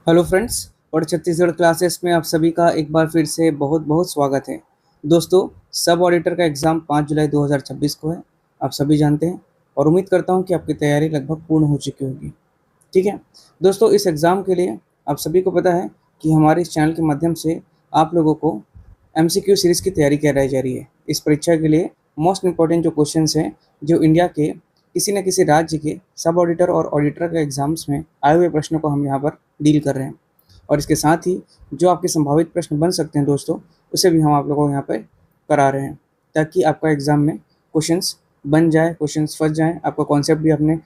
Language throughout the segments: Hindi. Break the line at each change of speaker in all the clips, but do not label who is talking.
हेलो फ्रेंड्स और छत्तीसगढ़ क्लासेस में आप सभी का एक बार फिर से बहुत बहुत स्वागत है। दोस्तों, सब ऑडिटर का एग्ज़ाम 5 जुलाई 2026 को है। आप सभी जानते हैं और उम्मीद करता हूं कि आपकी तैयारी लगभग पूर्ण हो चुकी होगी। ठीक है दोस्तों, इस एग्ज़ाम के लिए आप सभी को पता है कि हमारे इस चैनल के माध्यम से आप लोगों को एमसीक्यू सीरीज़ की तैयारी कराई जा रही है। इस परीक्षा के लिए मोस्ट इम्पॉर्टेंट जो क्वेश्चंस हैं, जो इंडिया के किसी न किसी राज्य के सब ऑडिटर और ऑडिटर के एग्ज़ाम्स में आए हुए प्रश्नों को हम यहाँ पर डील कर रहे हैं। और इसके साथ ही जो आपके संभावित प्रश्न बन सकते हैं दोस्तों, उसे भी हम आप लोगों को यहाँ पे करा रहे हैं, ताकि आपका एग्ज़ाम में क्वेश्चंस बन जाए, क्वेश्चंस फँस जाएँ। आपका कॉन्सेप्ट भी हमने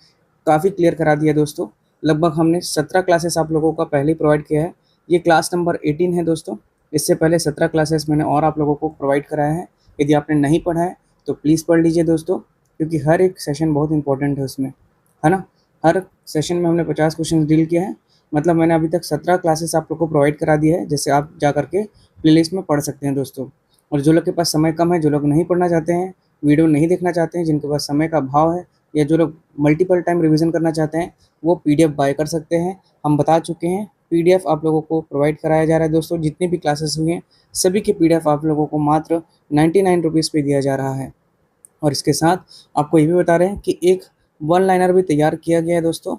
काफ़ी क्लियर करा दिया दोस्तों। लगभग हमने 17 क्लासेस आप लोगों का पहले ही प्रोवाइड किया है। ये क्लास नंबर 18 है दोस्तों। इससे पहले 17 क्लासेस मैंने और आप लोगों को प्रोवाइड कराया है। यदि आपने नहीं पढ़ा है तो प्लीज़ पढ़ लीजिए दोस्तों, क्योंकि हर एक सेशन बहुत इंपॉर्टेंट है उसमें, है ना? हर सेशन में हमने 50 क्वेश्चन डील किया है। मतलब मैंने अभी तक 17 क्लासेस आप लोग को प्रोवाइड करा दिया है, जिससे आप जा करके प्लेलिस्ट में पढ़ सकते हैं दोस्तों। और जो लोग के पास समय कम है, जो लोग नहीं पढ़ना चाहते हैं, वीडियो नहीं देखना चाहते हैं, जिनके पास समय का अभाव है, या जो लोग मल्टीपल टाइम रिवीजन करना चाहते हैं, वो पीडीएफ बाय कर सकते हैं। हम बता चुके हैं, पीडीएफ आप लोगों को प्रोवाइड कराया जा रहा है दोस्तों। जितनी भी क्लासेस हुई हैं, सभी के पीडीएफ आप लोगों को मात्र 99 रुपीज़ पे दिया जा रहा है। और इसके साथ आपको ये भी बता रहे हैं कि एक वन लाइनर भी तैयार किया गया है दोस्तों।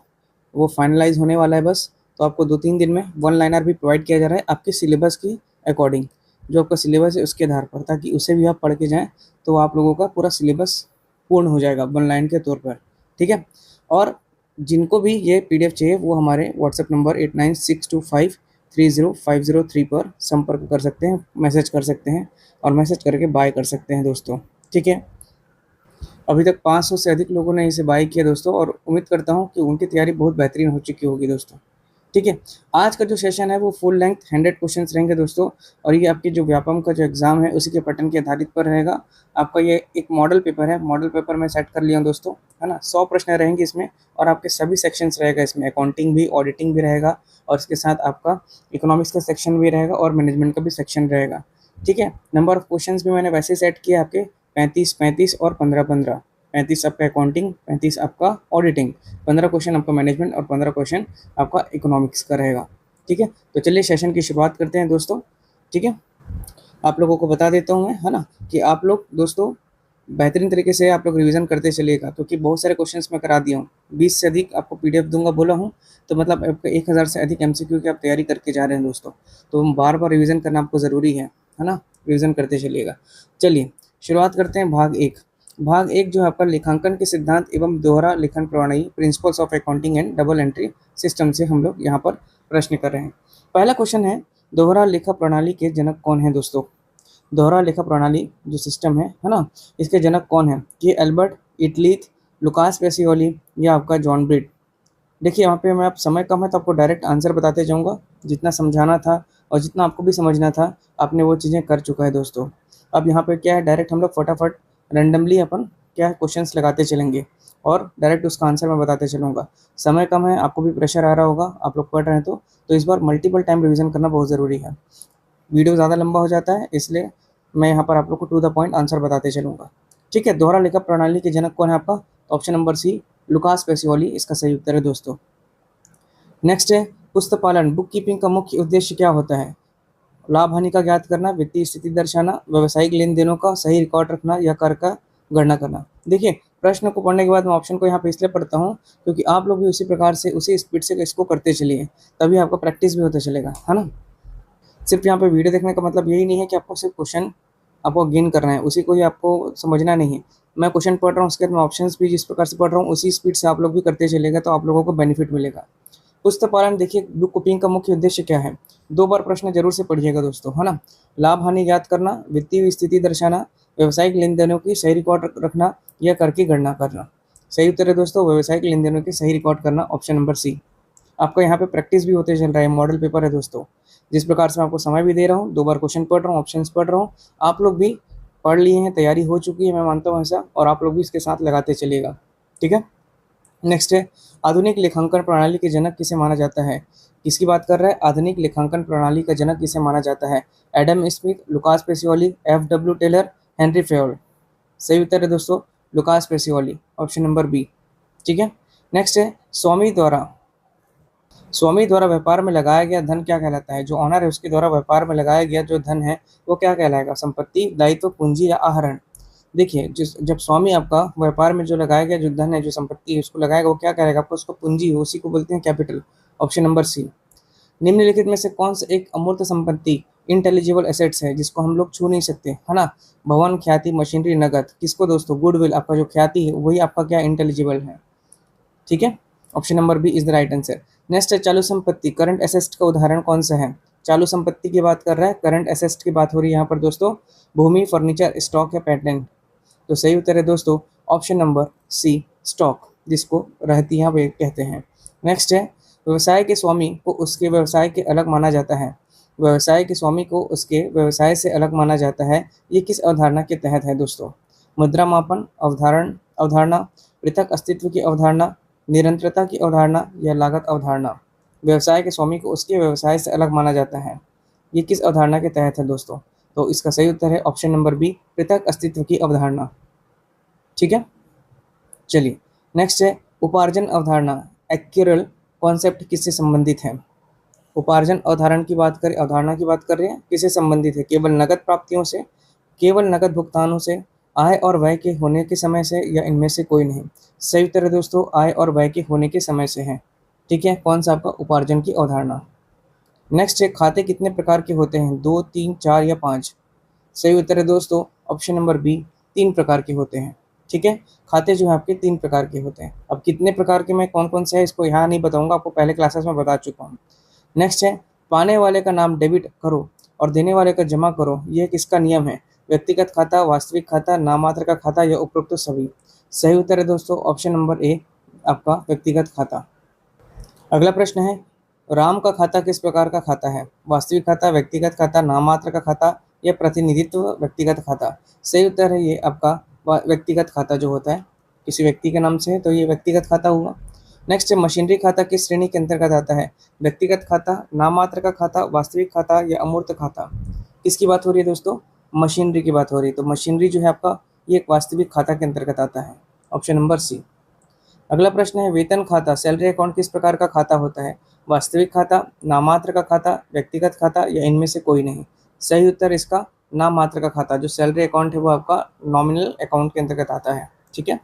वो फाइनलाइज़ होने वाला है बस। तो आपको 2-3 दिन में वन लाइनर भी प्रोवाइड किया जा रहा है आपके सिलेबस की अकॉर्डिंग। जो आपका सिलेबस है उसके आधार पर, ताकि उसे भी आप पढ़ के जाएँ, तो आप लोगों का पूरा सिलेबस पूर्ण हो जाएगा वन लाइन के तौर पर। ठीक है? और जिनको भी ये पीडीएफ चाहिए, वो हमारे व्हाट्सएप नंबर 8962530503 पर संपर्क कर सकते हैं, मैसेज कर सकते हैं और मैसेज करके बाय कर सकते हैं दोस्तों। ठीक है? अभी तक 500 से अधिक लोगों ने इसे बाय किया दोस्तों, और उम्मीद करता हूँ कि उनकी तैयारी बहुत बेहतरीन हो चुकी होगी दोस्तों। ठीक है? आज का जो सेशन है वो फुल लेंथ 100 क्वेश्चंस रहेंगे दोस्तों, और ये आपके जो व्यापम का जो एग्ज़ाम है उसी के पैटर्न के आधारित पर रहेगा। आपका ये एक मॉडल पेपर है, मॉडल पेपर मैं सेट कर लिया हूँ दोस्तों, है ना? 100 प्रश्न रहेंगे इसमें, और आपके सभी सेक्शंस रहेगा इसमें, अकाउंटिंग भी, ऑडिटिंग भी रहेगा, और इसके साथ आपका इकोनॉमिक्स का सेक्शन भी रहेगा और मैनेजमेंट का भी सेक्शन रहेगा। ठीक है? नंबर ऑफ क्वेश्चंस भी मैंने वैसे सेट किया आपके 35-35 और 15-15। 35 आपका अकाउंटिंग, 35 आपका ऑडिटिंग, 15 क्वेश्चन आपका मैनेजमेंट और 15 क्वेश्चन आपका इकोनॉमिक्स का रहेगा। ठीक है? तो चलिए सेशन की शुरुआत करते हैं दोस्तों। ठीक है? आप लोगों को बता देता हूँ मैं, है ना, कि आप लोग दोस्तों बेहतरीन तरीके से आप लोग रिवीजन करते चलिएगा, क्योंकि बहुत सारे क्वेश्चंस मैं करा दिया हूँ। 20 से अधिक आपको पीडीएफ दूंगा बोला हूँ, तो मतलब आपका 1000 से अधिक एमसीक्यू की आप तैयारी करके जा रहे हैं दोस्तों। तो बार बार रिवीजन करना आपको ज़रूरी है ना? रिवीजन करते चलिएगा। चलिए शुरुआत करते हैं भाग एक। भाग एक जो है आपका लेखांकन के सिद्धांत एवं दोहरा लेखन प्रणाली, principles of accounting and double entry system से हम लोग यहाँ पर प्रश्न कर रहे हैं। पहला क्वेश्चन है, दोहरा लेखा प्रणाली के जनक कौन है दोस्तों? दोहरा लेखा प्रणाली जो सिस्टम है ना, इसके जनक कौन है? ये एल्बर्ट इटलीथ, लुकास पेसियोली, या आपका जॉन ब्रिड? देखिए यहाँ पे मैं, आप समय कम है तो आपको डायरेक्ट आंसर बताते जाऊँगा। जितना समझाना था और जितना आपको भी समझना था, आपने वो चीज़ें कर चुका है दोस्तों। अब यहाँ पे क्या है, डायरेक्ट हम लोग फटाफट रैंडमली अपन क्या है क्वेश्चंस लगाते चलेंगे, और डायरेक्ट उसका आंसर मैं बताते चलूँगा। समय कम है, आपको भी प्रेशर आ रहा होगा, आप लोग पढ़ रहे हैं तो इस बार मल्टीपल टाइम रिवीजन करना बहुत ज़रूरी है। वीडियो ज़्यादा लंबा हो जाता है, इसलिए मैं यहाँ पर आप लोग को टू द पॉइंट आंसर बताते चलूँगा। ठीक है? दोहरा लेखा प्रणाली के जनक कौन है आपका? Option number C, Lucas Pacioli इसका सही उत्तर है दोस्तों। नेक्स्ट है, पुस्तक पालन, बुक कीपिंग का मुख्य उद्देश्य क्या होता है? लाभ हानि का ज्ञात करना, वित्तीय स्थिति दर्शाना, व्यावसायिक लेन देनों का सही रिकॉर्ड रखना, या कर का गणना करना। देखिए, प्रश्न को पढ़ने के बाद मैं ऑप्शन को यहाँ पे इसलिए पढ़ता हूँ, क्योंकि आप लोग भी उसी प्रकार से उसी स्पीड से इसको करते चलिए, तभी आपका प्रैक्टिस भी होता चलेगा, है ना? सिर्फ यहाँ पे वीडियो देखने का मतलब यही नहीं है कि आपको सिर्फ क्वेश्चन आपको गेन करना है, उसी को ही आपको समझना नहीं है। मैं क्वेश्चन पढ़ रहा हूँ, उसके बाद मैं ऑप्शंस भी जिस प्रकार से पढ़ रहा हूँ उसी स्पीड से आप लोग भी करते चलेगा, तो आप लोगों को बेनिफिट मिलेगा। पुस्तक पालन, देखिए बुक कीपिंग का मुख्य उद्देश्य क्या है? 2 बार प्रश्न जरूर से पढ़िएगा दोस्तों, है ना? लाभ हानि ज्ञात करना, वित्तीय स्थिति दर्शाना, व्यावसायिक लेन देनों की सही रिकॉर्ड रखना, या कर की गणना करना। सही उत्तर है दोस्तों, व्यावसायिक लेन देनों की सही रिकॉर्ड करना, ऑप्शन नंबर सी। आपका यहाँ पे प्रैक्टिस भी होते चल रहा है, मॉडल पेपर है दोस्तों। जिस प्रकार से मैं आपको समय भी दे रहा हूँ, 2 बार क्वेश्चन पढ़ रहा हूँ, ऑप्शंस पढ़ रहा हूँ, आप लोग भी पढ़ लिए हैं, तैयारी हो चुकी है, मैं मानता हूँ ऐसा, और आप लोग भी इसके साथ लगाते चलिएगा। ठीक है? नेक्स्ट है, आधुनिक लेखांकन प्रणाली के जनक किसे माना जाता है? किसकी बात कर रहा है? आधुनिक लेखांकन प्रणाली का जनक किसे माना जाता है? Adam Smith, Lucas Pacioli, F W. Taylor, Henri Fayol? सही उत्तर है दोस्तों, Lucas Pacioli, option number B. ठीक है? नेक्स्ट है, स्वामी द्वारा स्वामी द्वारा व्यापार में लगाया गया धन क्या कहलाता है? जो ऑनर है उसके द्वारा व्यापार में लगाया गया जो धन है वो क्या कहलाएगा? संपत्ति, दायित्व, पूंजी या आहरण। देखिए, जिस जब स्वामी आपका व्यापार में जो लगाया गया जो धन है, जो संपत्ति है उसको लगाएगा वो क्या करेगा आपको? उसको पूंजी, उसी को बोलते हैं कैपिटल। ऑप्शन नंबर सी। निम्नलिखित में से कौन सा एक अमूर्त संपत्ति इंटेलिजिबल एसेट्स है जिसको हम लोग छू नहीं सकते, है ना? भवन, ख्याति, मशीनरी, नगद। किसको दोस्तों? गुडविल। आपका जो ख्याति है वही आपका क्या इंटेलिजिबल है। ठीक है, option number B is the right answer. Next है चालू संपत्ति, करंट एसेट का उदाहरण कौन सा है? चालू संपत्ति की बात कर रहा है, करंट एसेट की बात हो रही है यहाँ पर दोस्तों। भूमि, फर्नीचर, स्टॉक या पेटेंट। तो सही उत्तर है दोस्तों ऑप्शन नंबर सी, स्टॉक, जिसको रहतियां वे कहते हैं। नेक्स्ट है व्यवसाय के स्वामी को उसके व्यवसाय के अलग माना जाता है। व्यवसाय के स्वामी को उसके व्यवसाय से अलग माना जाता है, ये किस अवधारणा के तहत है दोस्तों? मुद्रा मापन अवधारणा, पृथक अस्तित्व की अवधारणा, निरंतरता की अवधारणा या लागत अवधारणा। व्यवसाय के स्वामी को उसके व्यवसाय से अलग माना जाता है, ये किस अवधारणा के तहत है दोस्तों? तो इसका सही उत्तर है ऑप्शन नंबर बी, पृथक अस्तित्व की अवधारणा। ठीक है, चलिए नेक्स्ट है उपार्जन अवधारणा, एक्यूरल कॉन्सेप्ट किससे संबंधित है? उपार्जन अवधारणा की बात करें, अवधारणा की बात कर रहे हैं, किससे संबंधित है? केवल नगद प्राप्तियों से, केवल नगद भुगतानों से, आय और व्यय के होने के समय से या इनमें से कोई नहीं। सही उत्तर है दोस्तों आय और व्यय के होने के समय से है। ठीक है, कौन सा आपका? उपार्जन की अवधारणा। नेक्स्ट है खाते कितने प्रकार के होते हैं? 2, 3, 4 या 5। सही उत्तर है दोस्तों ऑप्शन नंबर बी, 3 प्रकार के होते हैं। ठीक है, खाते जो है आपके 3 प्रकार के होते हैं। अब कितने प्रकार के मैं कौन कौन से है इसको यहाँ नहीं बताऊंगा, आपको पहले क्लासेस में बता चुका हूँ। नेक्स्ट है पाने वाले का नाम डेबिट करो और देने वाले का जमा करो, यह किसका नियम है? व्यक्तिगत खाता, वास्तविक खाता, नाममात्र का खाता या उपरोक्त सभी। सही उत्तर है दोस्तों ऑप्शन नंबर ए, आपका व्यक्तिगत खाता। अगला प्रश्न है राम का खाता किस प्रकार का खाता है? वास्तविक खाता, व्यक्तिगत खाता, नाममात्र का खाता या प्रतिनिधित्व व्यक्तिगत खाता। सही उत्तर है ये आपका व्यक्तिगत खाता जो होता है किसी व्यक्ति के नाम से है तो ये व्यक्तिगत खाता हुआ। नेक्स्ट है मशीनरी खाता किस श्रेणी के अंतर्गत आता है? व्यक्तिगत खाता, नाममात्र का खाता, वास्तविक खाता या अमूर्त खाता। किसकी बात हो रही है दोस्तों? मशीनरी की बात हो रही है। तो मशीनरी जो है आपका ये एक वास्तविक खाता के अंतर्गत आता है, ऑप्शन नंबर सी। अगला प्रश्न है वेतन खाता, सैलरी अकाउंट किस प्रकार का खाता होता है? वास्तविक खाता, नाममात्र का खाता, व्यक्तिगत खाता या इनमें से कोई नहीं। सही उत्तर इसका नाममात्र का खाता, जो सैलरी अकाउंट है वो आपका नॉमिनल अकाउंट के अंतर्गत आता है। ठीक है,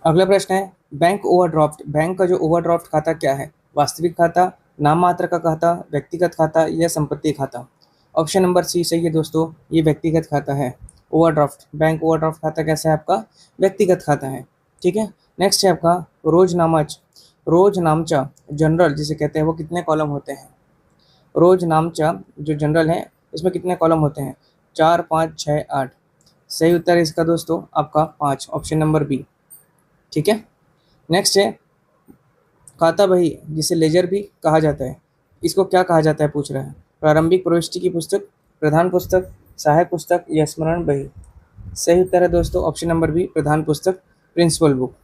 अगला प्रश्न है बैंक ओवरड्राफ्ट, बैंक का जो ओवरड्राफ्ट खाता क्या है? वास्तविक खाता, नाममात्र का खाता, व्यक्तिगत खाता या संपत्ति खाता। ऑप्शन नंबर सी सही है दोस्तों, ये व्यक्तिगत खाता है। ओवरड्राफ्ट, बैंक ओवरड्राफ्ट खाता कैसा है आपका? व्यक्तिगत खाता है। ठीक है, नेक्स्ट है आपका रोजनामचा जनरल जिसे कहते हैं वो कितने कॉलम होते हैं? रोजनामचा जो जनरल है इसमें कितने कॉलम होते हैं? 4, 5, 6, 8। सही उत्तर है इसका दोस्तों आपका 5, ऑप्शन नंबर बी। ठीक है, नेक्स्ट है खाता बही जिसे लेजर भी कहा जाता है, इसको क्या कहा जाता है पूछ रहा है? प्रारंभिक प्रविष्टि की पुस्तक, प्रधान पुस्तक, सहायक पुस्तक या स्मरण बही। सही उत्तर है दोस्तों ऑप्शन नंबर बी, प्रधान पुस्तक, प्रिंसिपल बुक।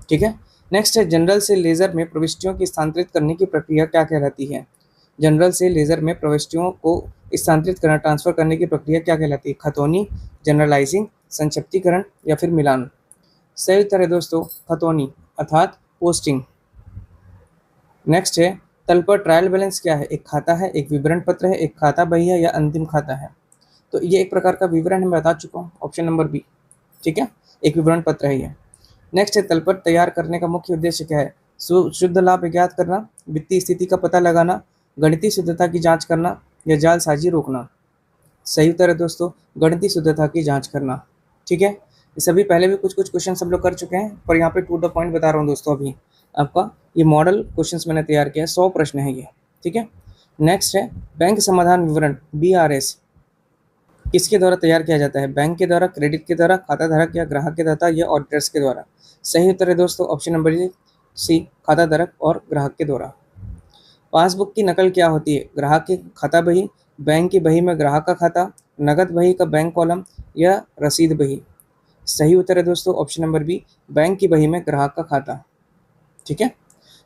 ठीक है, नेक्स्ट है जनरल से लेजर में प्रविष्टियों की स्थानांतरित करने की प्रक्रिया क्या कहलाती है? जनरल से लेजर में प्रविष्टियों को स्थानांतरित करना, ट्रांसफर करने की प्रक्रिया क्या कहलाती है? खतौनी, जनरलाइजिंग, संक्षिप्तीकरण या फिर मिलान। सही उत्तर है दोस्तों खतौनी अर्थात पोस्टिंग। नेक्स्ट है तल पर ट्रायल बैलेंस क्या है? एक खाता है, एक विवरण पत्र है, एक खाता बही है या अंतिम खाता है। तो ये एक प्रकार का विवरण मैं बता चुका हूँ, ऑप्शन नंबर बी। ठीक है, एक विवरण पत्र है ये। नेक्स्ट है तलपट तैयार करने का मुख्य उद्देश्य क्या है? शुद्ध लाभ ज्ञात करना, वित्तीय स्थिति का पता लगाना, गणितीय शुद्धता की जांच करना या जालसाजी रोकना। सही उत्तर है दोस्तों गणितीय शुद्धता की जांच करना। ठीक है, ये सभी पहले भी कुछ कुछ क्वेश्चन सब लोग कर चुके हैं, पर यहाँ पे टू द पॉइंट बता रहा हूँ दोस्तों। अभी आपका ये मॉडल क्वेश्चंस मैंने तैयार किया है, 100 प्रश्न है ये। ठीक है, नेक्स्ट है बैंक समाधान विवरण BRS किसके द्वारा तैयार किया जाता है? बैंक के द्वारा, क्रेडिट के द्वारा, खाता धारक या ग्राहक के द्वारा या ऑडिटर्स के द्वारा। सही उत्तर है दोस्तों ऑप्शन नंबर सी, खाता धारक और ग्राहक के द्वारा। पासबुक की नकल क्या होती है? ग्राहक की खाता बही, बैंक की बही में ग्राहक का खाता, नगद बही का बैंक कॉलम या रसीद बही। सही उत्तर है दोस्तों ऑप्शन नंबर बी, बैंक की बही में ग्राहक का खाता। ठीक है,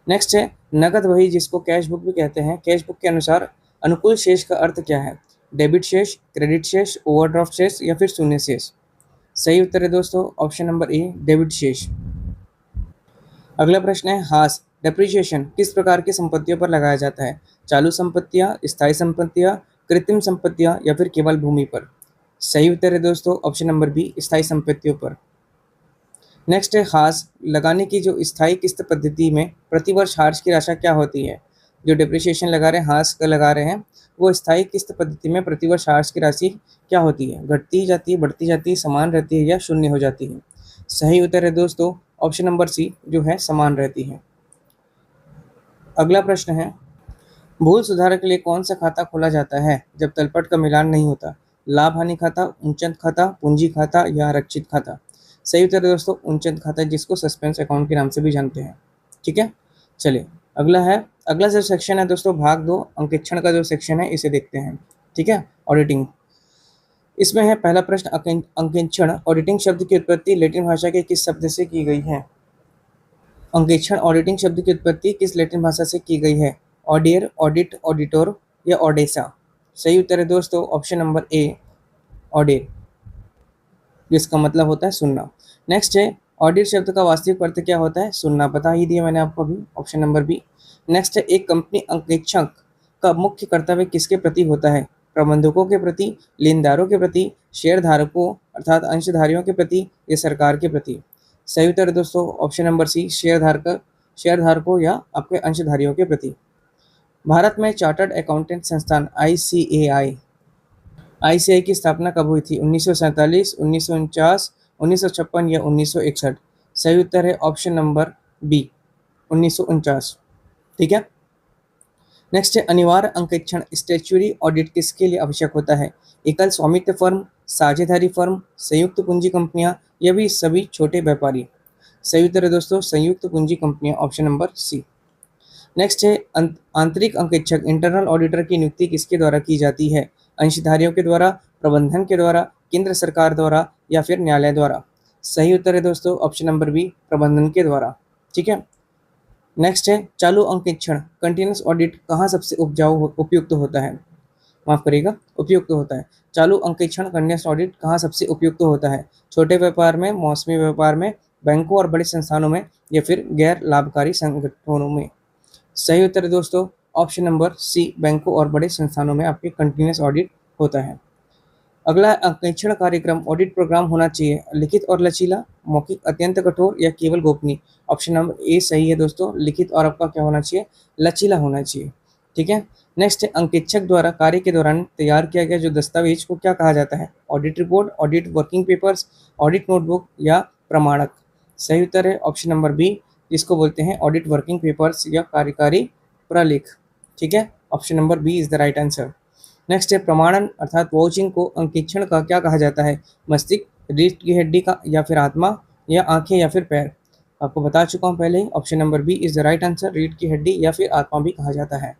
नेक्स्ट है नगद बही जिसको कैश बुक भी कहते हैं, कैश बुक के अनुसार अनुकूल शेष का अर्थ क्या है? डेबिट शेष, क्रेडिट शेष, ओवरड्राफ्ट शेष या फिर शून्य शेष। सही उत्तर है दोस्तों ऑप्शन नंबर ए, डेबिट शेष। अगला प्रश्न है हास डेप्रिसिएशन किस प्रकार की संपत्तियों पर लगाया जाता है? चालू संपत्तियां, स्थायी संपत्तियां, कृत्रिम संपत्तियां या फिर केवल भूमि पर? सही उत्तर है दोस्तों ऑप्शन नंबर बी, स्थायी संपत्तियों पर। नेक्स्ट है हार्स लगाने की जो स्थायी किस्त पद्धति में प्रतिवर्ष हार्स की राशि क्या होती है? जो डिप्रिसिएशन लगा रहे हैं, हार्स का लगा रहे हैं, वो स्थायी किस्त पद्धति में प्रतिवर्ष हार्स की राशि क्या होती है? घटती जाती है, बढ़ती जाती है, समान रहती है या शून्य हो जाती है? सही उत्तर है दोस्तों ऑप्शन नंबर सी, जो है समान रहती है। अगला प्रश्न है, भूल सुधार के लिए कौन सा खाता खोला जाता है जब तलपट का मिलान नहीं होता? लाभ हानि खाता, उनचंद खाता, पूंजी खाता या आरक्षित खाता? सही उत्तर है दोस्तों उनचंद खाता, जिसको सस्पेंस अकाउंट के नाम से भी जानते हैं। ठीक है, चलिए अगला जो सेक्शन है दोस्तों, भाग 2 अंकेक्षण का जो सेक्शन है इसे देखते हैं। ठीक है, ऑडिटिंग। इसमें है पहला प्रश्न, अंकेक्षण ऑडिटिंग शब्द की उत्पत्ति लैटिन भाषा के किस शब्द से की गई है? अंकेक्षण ऑडिटिंग शब्द की उत्पत्ति किस लैटिन भाषा से की गई है? ऑडियर, ऑडिट, ऑडिटोर या ऑडेसा? सही उत्तर है दोस्तों ऑप्शन नंबर ए, ऑडिट, जिसका मतलब होता है सुनना। नेक्स्ट है, ऑडिट शब्द का वास्तविक अर्थ क्या होता है? सुनना, बता ही दिया मैंने आपको अभी, ऑप्शन नंबर बी। नेक्स्ट है, एक कंपनी अंकेक्षक का मुख्य कर्तव्य किसके प्रति होता है? प्रबंधकों के प्रति, लेनदारों के प्रति, शेयर धारकों अर्थात अंशधारियों के प्रति या सरकार के प्रति? सही उत्तर है दोस्तों ऑप्शन नंबर सी, शेयर धारकों या आपके अंशधारियों के प्रति। भारत में चार्टर्ड अकाउंटेंट संस्थान आईसीएआई की स्थापना कब हुई थी? 1947, 1949, 1956 या 1961? सही उत्तर है ऑप्शन नंबर बी, 1949। ठीक है, नेक्स्ट है, अनिवार्य अंकेक्षण स्टैट्यूटरी ऑडिट किसके लिए आवश्यक होता है? एकल स्वामित्व फर्म, साझेदारी फर्म, संयुक्त पूंजी कंपनियां या भी सभी छोटे व्यापारी? सही उत्तर है दोस्तों संयुक्त पूंजी कंपनियां, ऑप्शन नंबर सी। नेक्स्ट है, आंतरिक अंकेक्षक इंटरनल ऑडिटर की नियुक्ति किसके द्वारा की जाती है? अंशधारियों के द्वारा, प्रबंधन के द्वारा, केंद्र सरकार द्वारा या फिर न्यायालय द्वारा? सही उत्तर है दोस्तों ऑप्शन नंबर बी, प्रबंधन के द्वारा। ठीक है, नेक्स्ट है, चालू अंकेक्षण कंटिन्यूस ऑडिट कहाँ सबसे उपयुक्त होता है? माफ करिएगा, उपयुक्त होता है। चालू अंकेक्षण कंटिन्यूस ऑडिट कहाँ सबसे उपयुक्त होता है? छोटे व्यापार में, मौसमी व्यापार में, बैंकों और बड़े संस्थानों में या फिर गैर लाभकारी संगठनों में? सही उत्तर है दोस्तों ऑप्शन नंबर सी, बैंकों और बड़े संस्थानों में आपके कंटिन्यूस ऑडिट होता है। अगला अंकेक्षण कार्यक्रम ऑडिट प्रोग्राम होना चाहिए लिखित और लचीला, मौखिक अत्यंत कठोर या केवल गोपनीय? ऑप्शन नंबर ए सही है दोस्तों, लिखित और आपका क्या होना चाहिए? लचीला होना चाहिए। ठीक है, नेक्स्ट है, अंकेक्षक द्वारा कार्य के दौरान तैयार किया गया जो दस्तावेज को क्या कहा जाता है? Audit report, audit working papers, audit notebook या प्रमाणक? सही उत्तर है ऑप्शन नंबर बी, जिसको बोलते हैं ऑडिट वर्किंग पेपर्स या कार्यकारी प्रलेख। ठीक है, option number B is the right answer. Next है, प्रमाणन अर्थात वाउचिंग को अंकेक्षण का क्या कहा जाता है? मस्तिष्क, रीढ़ की हड्डी का या फिर आत्मा या आंखें या फिर पैर? आपको बता चुका हूँ पहले ही, option number B is the right answer, रीढ़ की हड्डी या फिर आत्मा भी कहा जाता है।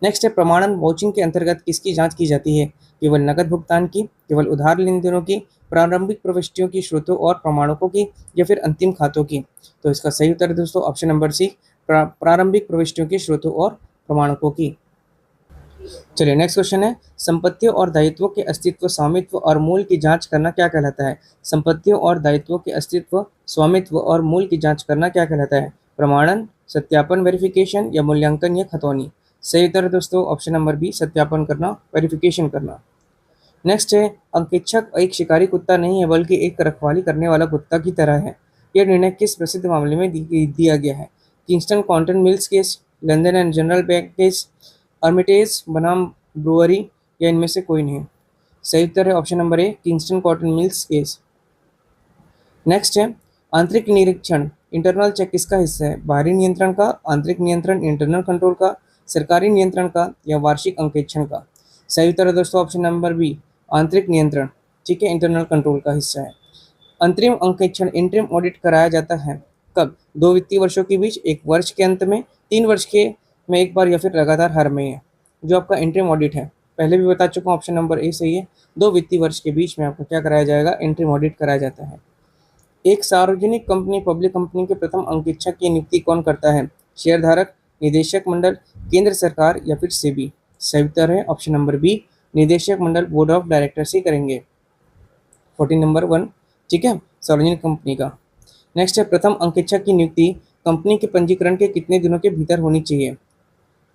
नेक्स्ट है, प्रमाणन वाउचिंग के अंतर्गत किसकी जांच की जाती है? केवल नकद भुगतान की, केवल उधार लेन देनों की, प्रारंभिक प्रविष्टियों की, स्रोतों और प्रमाणकों की या फिर अंतिम खातों की? तो इसका सही उत्तर है दोस्तों ऑप्शन नंबर सी, प्रारंभिक प्रविष्टियों की, स्रोतों और प्रमाणकों की। चलिए नेक्स्ट क्वेश्चन है, संपत्तियों और दायित्वों के अस्तित्व, स्वामित्व और मूल की जांच करना क्या कहलाता है? संपत्तियों और दायित्वों के अस्तित्व, स्वामित्व और मूल की जांच करना क्या कहलाता है? प्रमाणन, सत्यापन वेरिफिकेशन या मूल्यांकन या खतौनी? सही उत्तर है दोस्तों ऑप्शन नंबर बी, सत्यापन करना, वेरिफिकेशन करना। नेक्स्ट है, अंकेक्षक एक शिकारी कुत्ता नहीं है बल्कि एक रखवाली करने वाला कुत्ता की तरह है। यह निर्णय किस प्रसिद्ध मामले में दिया गया है? Kingston Cotton Mills case, London and General Bank case, Armitage बनाम ब्रुअरी या इनमें से कोई नहीं? सही उत्तर है option number A, Kingston Cotton Mills case. Next है, आंतरिक निरीक्षण इंटरनल चेक किसका हिस्सा है? बाहरी नियंत्रण का, आंतरिक नियंत्रण इंटरनल कंट्रोल का, सरकारी नियंत्रण का या वार्षिक अंकेक्षण का? सही उत्तर है दोस्तों ऑप्शन नंबर बी, आंतरिक नियंत्रण। ठीक है, इंटरनल कंट्रोल का हिस्सा है। अंतरिम अंकेक्षण इंटरिम ऑडिट कराया जाता है कब? 2 वित्तीय वर्षों के बीच, 1 वर्ष के अंत में, 3 वर्ष के में एक बार या फिर लगातार हर महीने? जो आपका इंटरिम ऑडिट है, पहले भी बता चुका हूँ, ऑप्शन नंबर ए सही है। 2 वित्तीय वर्ष के बीच में आपको क्या कराया जाएगा? इंटरिम ऑडिट कराया जाता है। एक सार्वजनिक कंपनी, पब्लिक कंपनी के प्रथम अंकेक्षक की नियुक्ति कौन करता है? शेयरधारक, निदेशक मंडल, केंद्र सरकार या फिर सेबी? सही उत्तर है ऑप्शन नंबर बी, निदेशक मंडल, बोर्ड ऑफ डायरेक्टर्स ही करेंगे। 14 नंबर 1। ठीक है, सार्वजनिक कंपनी का। नेक्स्ट है, प्रथम अंकेक्षक की नियुक्ति कंपनी के पंजीकरण के कितने दिनों के भीतर होनी चाहिए?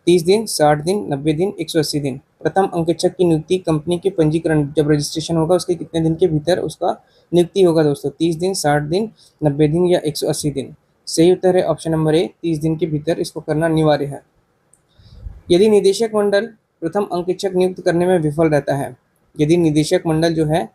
30 दिन, 60 दिन, 90 दिन, 180 दिन। प्रथम अंकेक्षक की नियुक्ति कंपनी के पंजीकरण जब रजिस्ट्रेशन होगा उसके कितने दिन के भीतर उसका नियुक्ति होगा दोस्तों? 30 दिन, 60 दिन, 90 दिन या 180 दिन। सही उत्तर है ऑप्शन नंबर ए, 30 दिन के भीतर इसको करना अनिवार्य है। यदि निदेशक मंडल प्रथम अंकेक्षक नियुक्त करने में विफल रहता है, यदि निदेशक मंडल जो है,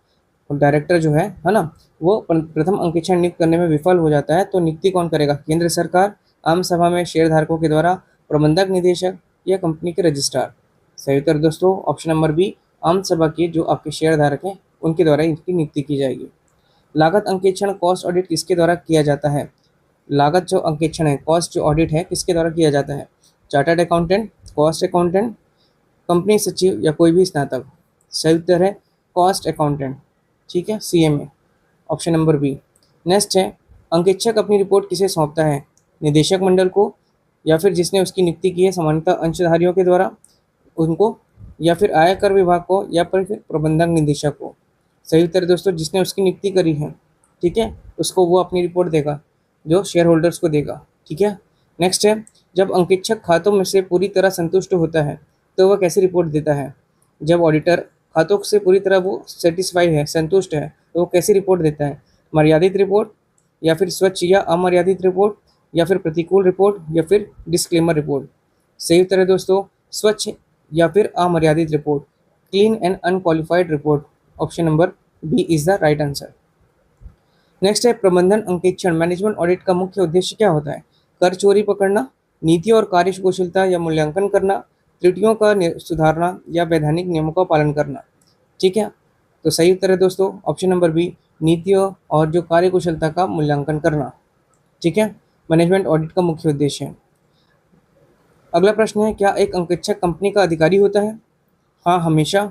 डायरेक्टर जो है ना, वो प्रथम अंकेक्षण नियुक्त करने में विफल हो जाता है, तो नियुक्ति कौन करेगा? केंद्र सरकार, आम सभा में शेयरधारकों के द्वारा, प्रबंधक निदेशक या कंपनी के रजिस्ट्रार। सही उत्तर दोस्तों ऑप्शन नंबर बी, आम सभा के जो आपके शेयरधारक हैं उनके द्वारा इनकी नियुक्ति की जाएगी। लागत अंकेक्षण कॉस्ट ऑडिट किसके द्वारा किया जाता है? लागत जो अंकेक्षण है, कॉस्ट जो ऑडिट है, किसके द्वारा किया जाता है? Chartered accountant, cost accountant, company सचिव या कोई भी स्नातक। सही उत्तर है कॉस्ट अकाउंटेंट, ठीक है, CMA, option number B. Next है, अंकेक्षक अपनी रिपोर्ट किसे सौंपता है? निदेशक मंडल को, या फिर जिसने उसकी नियुक्ति की है सामान्यतः अंशधारियों के द्वारा उनको, या फिर आयकर विभाग को, या फिर प्रबंधक निदेशक को। सही उत्तर दोस्तों जिसने उसकी नियुक्ति करी है, ठीक है, उसको वो अपनी रिपोर्ट देगा जो शेयर होल्डर्स को देगा, ठीक है। नेक्स्ट है, जब अंकेक्षक खातों में से पूरी तरह संतुष्ट होता है तो वह कैसी रिपोर्ट देता है? जब ऑडिटर खातों से पूरी तरह वो सेटिस्फाइड है, संतुष्ट है, तो वो कैसी रिपोर्ट देता है? मर्यादित रिपोर्ट, या फिर स्वच्छ या अमर्यादित रिपोर्ट, या फिर प्रतिकूल रिपोर्ट, या फिर डिस्क्लेमर रिपोर्ट। सही उत्तर है दोस्तों स्वच्छ या फिर अमर्यादित report, clean and unqualified report. Option number B is the right answer. Next है, प्रबंधन अंकेक्षण मैनेजमेंट ऑडिट का मुख्य उद्देश्य क्या होता है? कर चोरी पकड़ना, नीतियों और कार्यकुशलता या मूल्यांकन करना, त्रुटियों का सुधारना, या वैधानिक नियमों का पालन करना। ठीक है, तो सही उत्तर है दोस्तों ऑप्शन नंबर बी, नीतियों और जो कार्यकुशलता का मूल्यांकन करना। ठीक है, मैनेजमेंट ऑडिट का मुख्य उद्देश्य है। अगला प्रश्न है, क्या एक अंकेक्षक कंपनी का अधिकारी होता है? हाँ, हमेशा।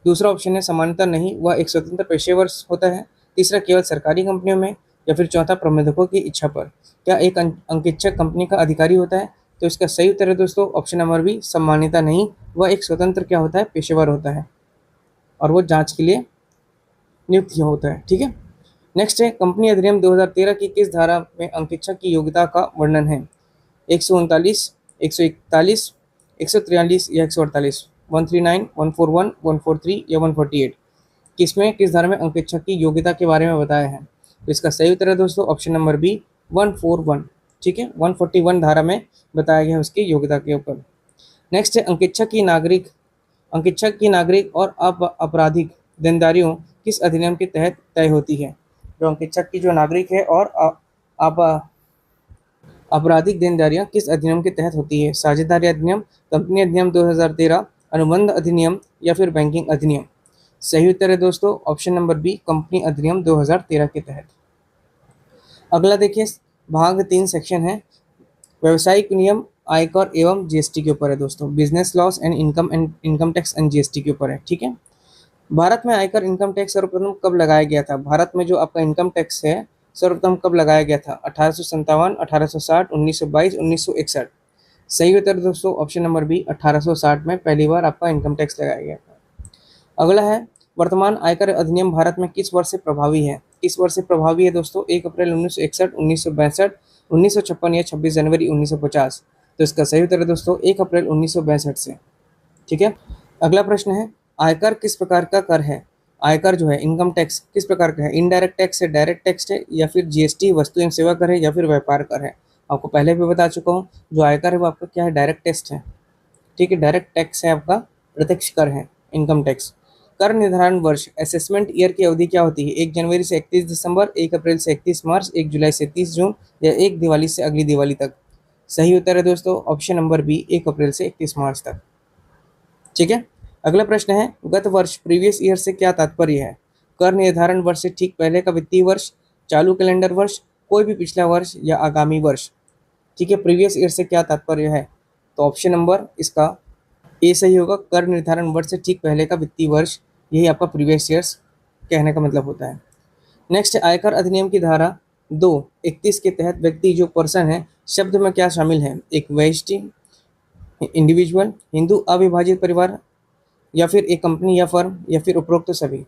दूसरा ऑप्शन है सामान्यतः नहीं, वह एक स्वतंत्र पेशेवर होता है। तीसरा, केवल सरकारी कंपनियों में। या फिर चौथा, प्रबंधकों की इच्छा पर। क्या एक अंकेक्षक कंपनी का अधिकारी होता है? तो इसका सही उत्तर है दोस्तों ऑप्शन नंबर बी, सामान्यतः नहीं, वह एक स्वतंत्र क्या होता है, पेशेवर होता है, और वो जांच के लिए नियुक्त होता है। ठीक है, नेक्स्ट है, कंपनी अधिनियम 2013 की किस धारा में अंकेक्षक की योग्यता का वर्णन है? 139, 141, 143 या 148, 139, 141, 143 या 148। किसमें, किस धारा में अंकेक्षक की योग्यता के बारे में बताया है? तो इसका सही उत्तर है दोस्तों ऑप्शन नंबर बी, 141। ठीक है, 141 धारा में बताया गया है उसकी योग्यता के ऊपर। नेक्स्ट है, अंकेक्षक की नागरिक और आपराधिक देनदारियों किस अधिनियम के तहत तय होती है? जो अंकेक्षक की जो नागरिक है और आपराधिक देनदारियां किस अधिनियम के तहत होती है? साझेदारी अधिनियम, कंपनी अधिनियम 2013, अनुबंध अधिनियम, या फिर बैंकिंग अधिनियम। सही उत्तर है दोस्तों ऑप्शन नंबर बी, कंपनी अधिनियम 2013 के तहत। अगला देखिए, भाग 3 सेक्शन है, व्यवसायिक नियम, आयकर एवं जीएसटी के ऊपर है दोस्तों। Business loss and income tax and GST के ऊपर है। ठीक है, भारत में आयकर इनकम टैक्स सर्वप्रथम कब लगाया गया था? भारत में जो आपका इनकम टैक्स है सर्वप्रथम कब लगाया गया था? 1857, 1860, 1922, 1961। सही उत्तर दोस्तों ऑप्शन नंबर बी, 1860 में पहली बार आपका इनकम टैक्स लगाया गया था। अगला है, वर्तमान आयकर अधिनियम भारत में किस वर्ष से प्रभावी है? किस वर्ष से प्रभावी है दोस्तों? 1 अप्रैल 1961, 1962, 1956 या 26 जनवरी 1950। तो इसका सही उत्तर है दोस्तों 1 अप्रैल 1962 से। ठीक है, अगला प्रश्न है, आयकर किस प्रकार का कर है? आयकर जो है, इनकम टैक्स किस प्रकार का है? इनडायरेक्ट टैक्स है, डायरेक्ट टैक्स है, या फिर जीएसटी वस्तु एवं सेवा कर है, या फिर व्यापार कर है? आपको पहले भी बता चुका हूँ, जो आयकर है वो आपका क्या है, डायरेक्ट टैक्स है। ठीक है, डायरेक्ट टैक्स है आपका, प्रत्यक्ष कर है इनकम टैक्स। कर निर्धारण वर्ष, असेसमेंट ईयर की अवधि क्या होती है? 1 जनवरी से 31 दिसंबर, 1 अप्रैल से 31 मार्च, 1 जुलाई से 30 जून, या 1 दिवाली से अगली दिवाली तक। सही उत्तर है दोस्तों ऑप्शन नंबर बी, 1 अप्रैल से 31 मार्च तक। ठीक है, अगला प्रश्न है, गत वर्ष, प्रीवियस ईयर से क्या तात्पर्य है? कर निर्धारण वर्ष से ठीक पहले का वित्तीय वर्ष, चालू कैलेंडर वर्ष, कोई भी पिछला वर्ष, या आगामी वर्ष। ठीक है, प्रीवियस ईयर से क्या तात्पर्य है? तो ऑप्शन नंबर इसका ए सही होगा, कर निर्धारण वर्ष से ठीक पहले का वित्तीय वर्ष, यही आपका प्रीवियस ईयर्स कहने का मतलब होता है। नेक्स्ट, आयकर अधिनियम की धारा 231 के तहत व्यक्ति जो पर्सन है शब्द में क्या शामिल है? एक व्यष्टि, इंडिविजुअल, हिंदू अविभाजित परिवार, या फिर एक कंपनी या फर्म, या फिर उपरोक्त सभी।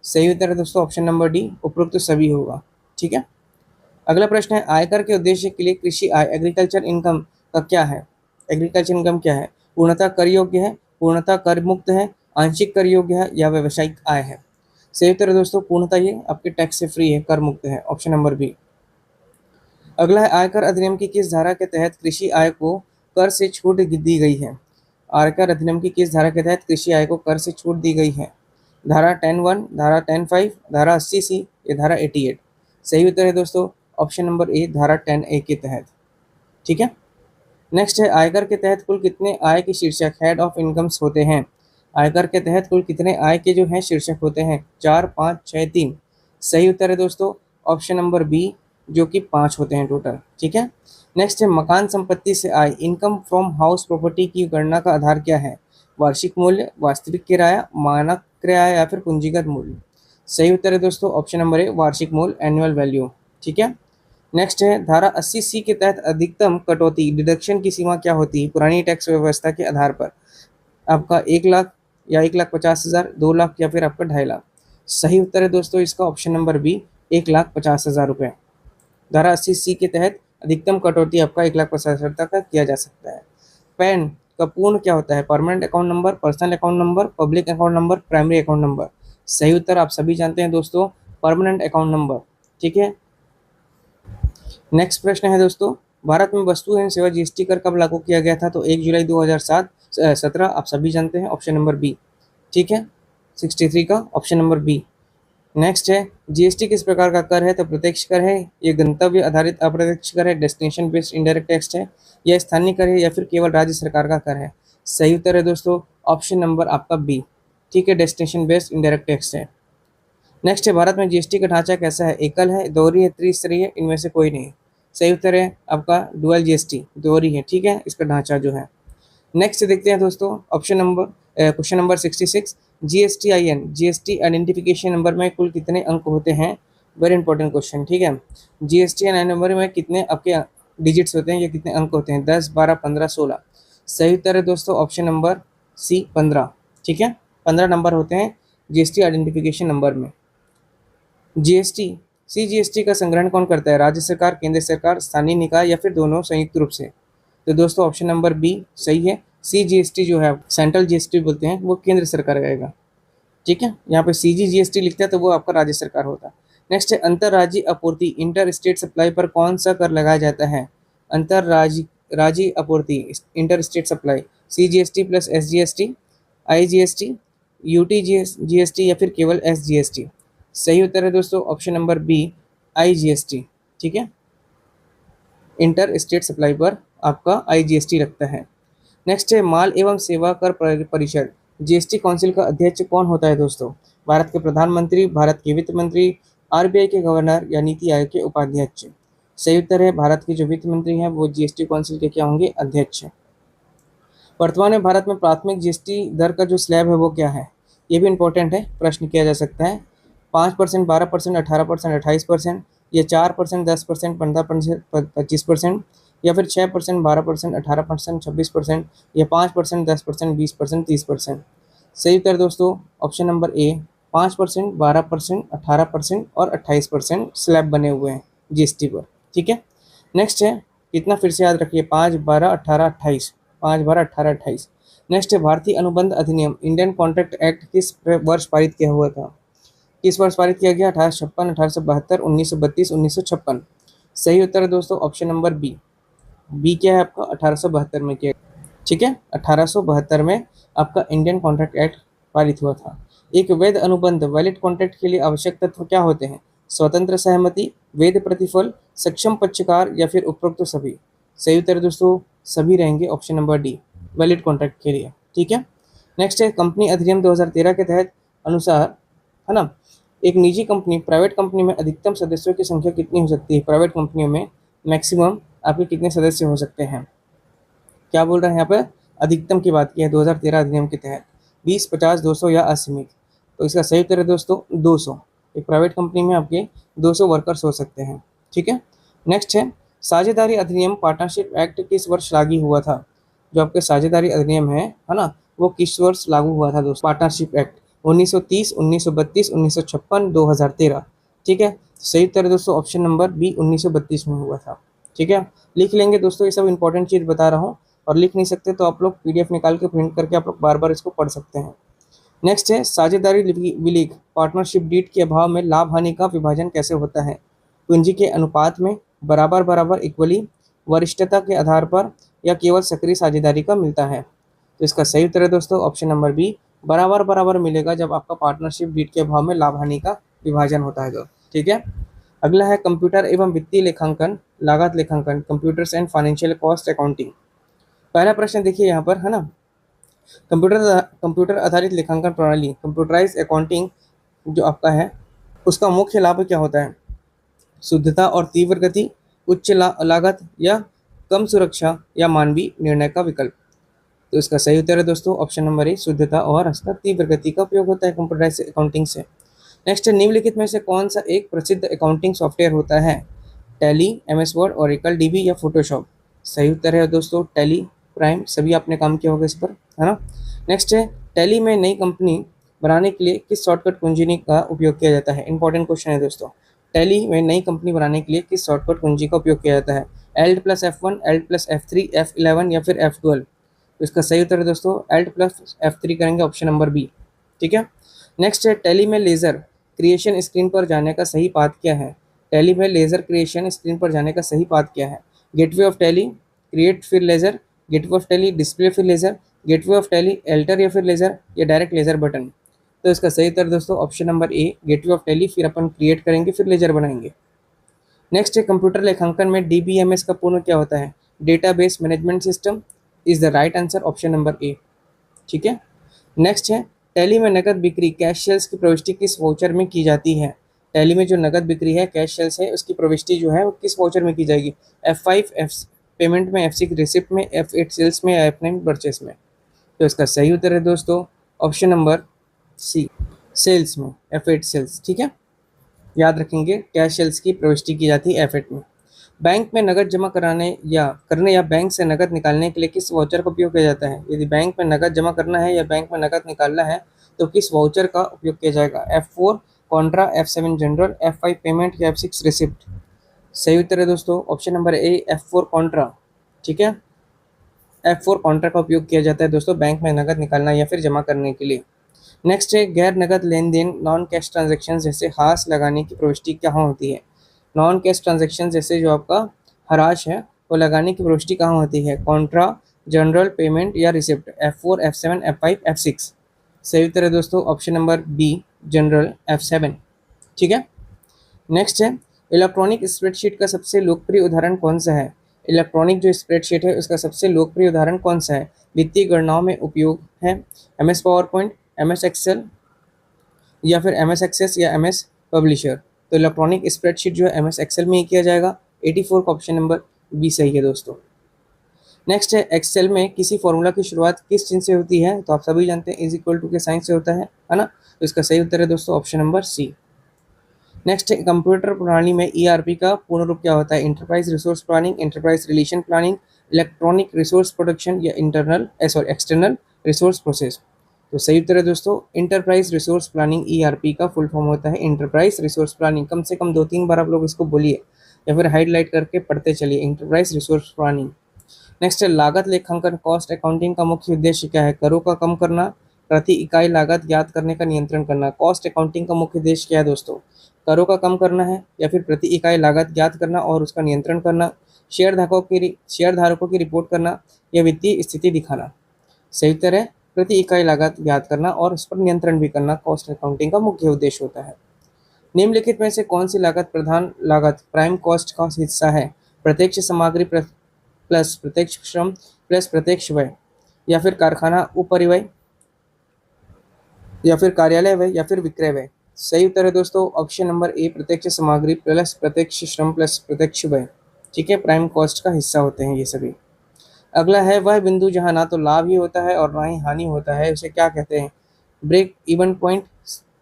सही उत्तर है दोस्तों ऑप्शन नंबर डी, उपरोक्त सभी होगा। ठीक है, अगला प्रश्न है, आयकर के उद्देश्य के लिए कृषि आय एग्रीकल्चर इनकम का क्या है? एग्रीकल्चर इनकम क्या है? पूर्णतः कर योग्य है, पूर्णतः कर मुक्त है, आंशिक कर योग्य है या व्यावसायिक आय है? सही उत्तर है दोस्तों पूर्णतः ये आपके टैक्स से फ्री है, कर मुक्त है, ऑप्शन नंबर बी। अगला है, आयकर अधिनियम की किस धारा के तहत कृषि आय को कर से छूट दी गई है? आयकर अधिनियम की किस धारा के तहत कृषि आय को कर से छूट दी गई है? धारा 10(1), धारा 10(5), धारा 80(c) या धारा 88? सही उत्तर है दोस्तों ऑप्शन नंबर ए, धारा 10(a) के तहत। ठीक है। नेक्स्ट है, आयकर के तहत कुल कितने आय के शीर्षक हेड ऑफ इनकम्स होते हैं? आयकर के तहत कुल कितने आय के जो हैं शीर्षक होते हैं? 4, 5, 6, 3? सही उत्तर है दोस्तों ऑप्शन नंबर बी, जो कि 5 होते हैं टोटल। ठीक है। नेक्स्ट है, मकान संपत्ति से आय इनकम फ्रॉम हाउस प्रॉपर्टी की गणना का आधार क्या है? वार्षिक मूल्य, वास्तविक किराया, मानक किराया या फिर पूंजीगत मूल्य? सही उत्तर है दोस्तों ऑप्शन नंबर ए, वार्षिक मूल्य, एनुअल वैल्यू। ठीक है। नेक्स्ट है, धारा 80(c) के तहत अधिकतम कटौती डिडक्शन की सीमा क्या होती है पुरानी टैक्स व्यवस्था के आधार पर? आपका 1 लाख या 1,50,000, 2 लाख या फिर आपका 2.5 लाख? सही उत्तर है दोस्तों इसका ऑप्शन नंबर बी, 1,50,000 रुपये। धारा 80(c) के तहत अधिकतम कटौती आपका 1,50,000 तक का किया जा सकता है। पैन का पूर्ण क्या होता है? Permanent account number, personal account number, public account number, primary account number? सही उत्तर आप सभी जानते हैं दोस्तों, परमानेंट अकाउंट नंबर। ठीक है। नेक्स्ट प्रश्न है दोस्तों, भारत में वस्तु एवं सेवा जीएसटी कर कब लागू किया गया था? तो 1 जुलाई 2017, आप सभी जानते हैं, ऑप्शन नंबर बी। ठीक है। 63 का ऑप्शन नंबर बी। नेक्स्ट है, जीएसटी किस प्रकार का कर है? तो प्रत्यक्ष कर है, ये गंतव्य आधारित अप्रत्यक्ष कर है, डेस्टिनेशन बेस्ड इनडायरेक्ट टैक्स है, या स्थानीय कर है, या फिर केवल राज्य सरकार का कर है? सही उत्तर है दोस्तों ऑप्शन नंबर आपका बी। ठीक है, डेस्टिनेशन बेस्ड इनडायरेक्ट टैक्स है। नेक्स्ट है, भारत में जीएसटी का ढांचा कैसा है? एकल है, दोहरी है, त्रिस्तरीय, इनमें से कोई नहीं? सही उत्तर है आपका डुअल जीएसटी, दोहरी है। ठीक है, इसका ढांचा जो है। नेक्स्ट देखते हैं दोस्तों option number question number 66, GSTIN GST identification number में कुल कितने अंक होते हैं? Very important question. ठीक है, जीएसटीआईएन नंबर में कितने आपके डिजिट्स होते हैं या कितने अंक होते हैं? 10, 12, 15, 16? सही उत्तर है दोस्तों ऑप्शन नंबर सी, 15। ठीक है, 15 नंबर होते हैं जीएसटी आइडेंटिफिकेशन नंबर में। जीएसटी सीजीएसटी का संग्रहण कौन करता है? राज्य सरकार, केंद्र सरकार, स्थानीय निकाय या फिर दोनों संयुक्त रूप से? तो दोस्तों ऑप्शन नंबर बी सही है। सीजीएसटी जो है सेंट्रल जीएसटी बोलते हैं, वो केंद्र सरकार रहेगा। ठीक है, यहाँ पे सीजीजीएसटी लिखता है तो वो आपका राज्य सरकार होता है। नेक्स्ट है, अंतरराज्यीय आपूर्ति इंटर स्टेट सप्लाई पर कौन सा कर लगाया जाता है? अंतरराज्यीय आपूर्ति inter state supply, CGST plus SGST, IGST, UTGST या फिर केवल एसजीएसटी? सही उत्तर है दोस्तों ऑप्शन नंबर बी, आईजीएसटी। ठीक है, इंटर स्टेट सप्लाई पर आपका आईजीएसटी लगता है। नेक्स्ट है, माल एवं सेवा कर परिषद जीएसटी काउंसिल का अध्यक्ष कौन होता है दोस्तों? भारत के प्रधानमंत्री, भारत के वित्त मंत्री, आरबीआई के गवर्नर या नीति आयोग के उपाध्यक्ष? सही उत्तर है भारत के जो वित्त मंत्री हैं वो जीएसटी काउंसिल के क्या होंगे? अध्यक्ष। वर्तमान में भारत में प्राथमिक जीएसटी दर का जो स्लैब है वो क्या है? ये भी इंपॉर्टेंट है, प्रश्न किया जा सकता है। 5%, 12%, 18%, 28%, या 4%, 10%, 15%, 25%, या फिर 6%, 12%, 18%, 26%, या 5%, 10%, 20%, 30%? सही उत्तर दोस्तों ऑप्शन नंबर ए, 5%, 12%, 18% और 28% स्लैब बने हुए हैं जीएसटी पर। ठीक है। नेक्स्ट है, कितना फिर से याद रखिए, 5, 12, 18, 28, 5, 12, 18, 28। नेक्स्ट है, भारतीय अनुबंध अधिनियम इंडियन कॉन्ट्रैक्ट एक्ट किस वर्ष पारित किया हुआ था? किस वर्ष पारित किया गया? 1856, 1872, 1932, 1956? सही उत्तर है दोस्तों ऑप्शन नंबर बी। बी क्या है आपका? 1872 में किया। ठीक है, 1872 में आपका इंडियन कॉन्ट्रैक्ट एक्ट पारित हुआ था। एक वैध अनुबंध वैलिड कॉन्ट्रैक्ट के लिए आवश्यक तत्व क्या होते हैं? स्वतंत्र सहमति, वैध प्रतिफल, सक्षम पक्षकार या फिर उपरोक्त सभी? सही उत्तर दोस्तों सभी रहेंगे, option number D, valid contract के लिए। ठीक है। नेक्स्ट है, कंपनी अधिनियम 2013 के तहत अनुसार, है ना, एक निजी कंपनी, प्राइवेट कंपनी में अधिकतम सदस्यों की संख्या कितनी हो सकती है? प्राइवेट कंपनियों में मैक्सिमम आपके कितने सदस्य हो सकते हैं? क्या बोल रहे हैं यहाँ पर? अधिकतम की बात की है 2013 अधिनियम के तहत, 20, 50, 200 या असीमित? तो इसका सही उत्तर है दोस्तों 200। एक प्राइवेट कंपनी में आपके 200 वर्कर्स हो सकते हैं। ठीक है। नेक्स्ट है, साझेदारी अधिनियम पार्टनरशिप एक्ट किस वर्ष लागू हुआ था? जो आपके साझेदारी अधिनियम है ना, वो किस वर्ष लागू हुआ था दोस्तों? Partnership act 1930, 1932, 1956, 2013? ठीक है, सही उत्तर है दोस्तों ऑप्शन नंबर बी 1932 में हुआ था। ठीक है, लिख लेंगे दोस्तों, ये सब इंपॉर्टेंट चीज़ बता रहा हूँ। और लिख नहीं सकते तो आप लोग पीडीएफ निकाल के प्रिंट करके आप लोग बार बार इसको पढ़ सकते हैं। नेक्स्ट है साझेदारी विलीग पार्टनरशिप डीड के अभाव में लाभ हानि का विभाजन कैसे होता है? पूंजी के अनुपात में, बराबर बराबर इक्वली, वरिष्ठता के आधार पर, या केवल सक्रिय साझेदारी का मिलता है? तो इसका सही उत्तर है दोस्तों ऑप्शन नंबर बी, बराबर बराबर मिलेगा जब आपका पार्टनरशिप डीड के अभाव में लाभ हानि का विभाजन होता है। तो ठीक है, अगला है कंप्यूटर एवं वित्तीय लेखांकन, लागत लेखांकन, computers and financial cost accounting. पहला प्रश्न देखिए यहाँ पर है ना, कंप्यूटर आधारित लेखांकन प्रणाली कंप्यूटराइज अकाउंटिंग जो आपका है उसका मुख्य लाभ क्या होता है? शुद्धता और तीव्र गति, उच्च लागत, या कम सुरक्षा, या मानवीय निर्णय का विकल्प? तो इसका सही उत्तर है दोस्तों ऑप्शन नंबर ए, शुद्धता और इसका तीव्र गति का उपयोग होता है कंप्यूटराइज अकाउंटिंग से। नेक्स्ट है निम्नलिखित में से कौन सा एक प्रसिद्ध अकाउंटिंग सॉफ्टवेयर होता है? Tally, MS word, Oracle dB, या फोटोशॉप? सही उत्तर है दोस्तों टैली प्राइम, सभी आपने काम किया होगा इस पर, है ना। नेक्स्ट है टैली में नई कंपनी बनाने के लिए किस शॉर्टकट कुंजी का उपयोग किया जाता है? इंपॉर्टेंट क्वेश्चन है दोस्तों। टैली में नई कंपनी बनाने के लिए किस शॉर्टकट कुंजी का उपयोग किया जाता है? Alt plus F1, Alt plus F3, F11, या फिर F12? तो इसका सही उत्तर है दोस्तों एल्ट प्लस F3 करेंगे, ऑप्शन नंबर बी। ठीक है, नेक्स्ट है टैली में लेज़र क्रिएशन स्क्रीन पर जाने का सही पाथ क्या है? टैली में लेज़र क्रिएशन स्क्रीन पर जाने का सही पाथ क्या है? गेटवे ऑफ टैली, क्रिएट फिर ledger, gateway of Tally, display फिर ledger, gateway of Tally, alter या फिर लेज़र, या डायरेक्ट लेज़र बटन? तो इसका सही उत्तर दोस्तों option number A, gateway of tally, फिर अपन क्रिएट करेंगे फिर लेज़र बनाएंगे। नेक्स्ट है कंप्यूटर लेखांकन में डीबीएमएस का पूर्ण क्या होता है? Database management system is the right answer, option number A. ठीक है, नेक्स्ट है टैली में नकद बिक्री कैश सेल्स की प्रविष्टि किस वाउचर में की जाती है? टैली में जो नकद बिक्री है कैश सेल्स है उसकी प्रविष्टि जो है वो किस वाउचर में की जाएगी? F5 एफ पेमेंट में, F6 रिसिप्ट में, F8 सेल्स में, या F9 परचेस में? तो इसका सही उत्तर है दोस्तों ऑप्शन नंबर सी, सेल्स में, F8 सेल्स। ठीक है, याद रखेंगे कैश सेल्स की प्रविष्टि की जाती है F8 में। बैंक में नकद जमा करने या बैंक से नकद निकालने के लिए किस वाउचर का उपयोग किया जाता है? यदि बैंक में नकद जमा करना है या बैंक में नकद निकालना है तो किस वाउचर का उपयोग किया जाएगा? F4 Contra, F7 general, F5 payment, या F6 रिसिप्ट? सही उत्तर है दोस्तों option number A, F4 Contra. ठीक है, F4 कॉन्ट्रा का उपयोग किया जाता है दोस्तों बैंक में नकद निकालना या फिर जमा करने के लिए। नेक्स्ट है गैर नकद लेन देन नॉन कैश ट्रांजेक्शन जैसे हाश लगाने की प्रविष्टि कहाँ होती है? नॉन कैश ट्रांजेक्शन जैसे जो आपका हराश है वो लगाने की प्रविष्टि कहाँ होती है? कॉन्ट्रा, जनरल, पेमेंट, या receipt? F4, F7, F5, F6? सही उत्तर है दोस्तों option number B, general, F7। ठीक है, नेक्स्ट है इलेक्ट्रॉनिक स्प्रेडशीट का सबसे लोकप्रिय उदाहरण कौन सा है? इलेक्ट्रॉनिक जो स्प्रेडशीट है उसका सबसे लोकप्रिय उदाहरण कौन सा है? वित्तीय गणनाओं में उपयोग है MS power point, MS Excel, या फिर MS एक्सेस, या MS पब्लिशर? तो इलेक्ट्रॉनिक स्प्रेडशीट जो है MS एक्सेल में ही किया जाएगा। 84 का ऑप्शन नंबर बी सही है दोस्तों। नेक्स्ट है एक्सेल में किसी फॉर्मूला की शुरुआत किस चिन्ह से होती है? तो आप सभी जानते हैं इज इक्वल टू के साइन से होता है ना। तो इसका सही उत्तर है दोस्तों ऑप्शन नंबर सी। नेक्स्ट है कंप्यूटर प्रणाली में ERP का पूर्ण रूप क्या होता है? Enterprise resource planning, enterprise relation planning, electronic resource production, या एक्सटर्नल रिसोर्स प्रोसेस? तो सही उत्तर है दोस्तों इंटरप्राइज रिसोर्स प्लानिंग। ERP का फुल फॉर्म होता है इंटरप्राइज रिसोर्स प्लानिंग। कम से कम 2-3 बार आप लोग इसको बोलिए या फिर हाईलाइट करके पढ़ते चलिए, इंटरप्राइज रिसोर्स प्लानिंग। नेक्स्ट है लागत लेखांकन कॉस्ट अकाउंटिंग का मुख्य उद्देश्य क्या है? करों का कम करना, प्रति इकाई लागत ज्ञात करने का नियंत्रण करना। कॉस्ट अकाउंटिंग का मुख्य उद्देश्य क्या है दोस्तों? करों का कम करना है, या फिर प्रति इकाई लागत ज्ञात करना और उसका नियंत्रण करना, शेयर धारकों की रिपोर्ट करना, या वित्तीय स्थिति दिखाना? सही उत्तर है प्रति इकाई लागत ज्ञात करना और उस पर नियंत्रण भी करना कॉस्ट अकाउंटिंग का मुख्य उद्देश्य होता है। निम्नलिखित में से कौन सी लागत प्रधान लागत प्राइम कॉस्ट का हिस्सा है? प्रत्यक्ष सामग्री प्लस प्रत्यक्ष श्रम प्लस प्रत्यक्ष व्यय, या फिर कारखाना उपरिव्यय, या फिर कार्यालय व्यय, या फिर विक्रय व्यय? सही उत्तर है दोस्तों ऑप्शन नंबर ए, प्रत्यक्ष सामग्री प्लस प्रत्यक्ष श्रम प्लस प्रत्यक्ष व्यय। ठीक है, प्राइम कॉस्ट का हिस्सा होते हैं ये सभी। अगला है वह बिंदु जहां ना तो लाभ ही होता है और ना ही हानि होता है, उसे क्या कहते हैं? ब्रेक इवन पॉइंट,